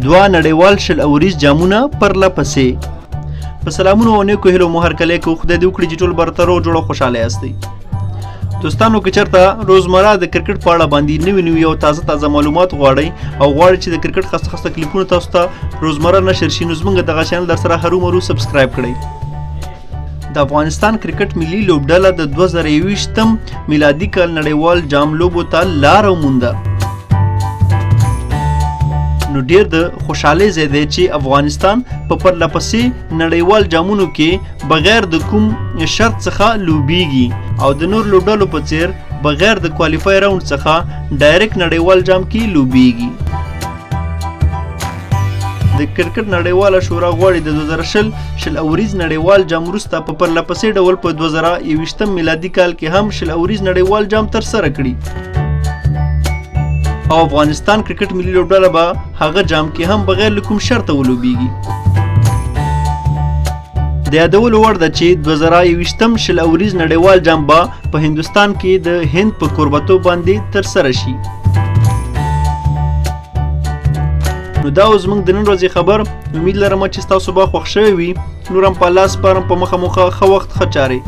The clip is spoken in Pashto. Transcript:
دوه نړیوال شل اوریز جامونه پرله پسې. په سلامونو او نیکو هیلو مو هرکلی کوو. خدای دې وکړي چې ټول به تر جوړ او خوشحاله یاستئ. دوستانو که چېرته روزمره د کرکټ په اړه باندې نوي او تازه معلومات غواړئ او غواړئ چې د کرکټ خسته کلیپونه تاسو ته روزمره نشر شي، نو زموږ دغه چینل در سره هرومرو سبسکرایب کړئ. د افغانستان کرکټ ملي لوبډله د 2021 میلادي کال نړیوال جام لوبو ته لاره ومونده. نو ډیر د خوشحالۍ ځای دی چې افغانستان په پرله پسې نړیوال جامونو کې بغیر د کوم شرط څخه لوبیږي او د نور لوبډلو په څیر بغیر د کوالیفای راوند څخه ډایرکټ نړیوال جام کې لوبیږي. د کرکټ نړیواله شورا غواړي د 2020 شل اوریز نړیوال جام وروسته په پرله پسې ډول په 2021 میلادي کال کې هم شل اوریز نړیوال جام ترسره کړي او افغانستان کرکټ ملي لوبډله به هغه جام کې هم بغیر له کوم شرطه ولوبیږي. د یادولو وړ ده چې 2021 شل اوریز نړیوال جام به په هندوستان کې د هند په کوربتوب باندې ترسره شي. نو دا اوس زموږ د نن ورځې خبر. امید لرم چې ستاسو به خوښ شوی وي. نور هم په الله سپارم. په مخه ښه وخت ښه چارې.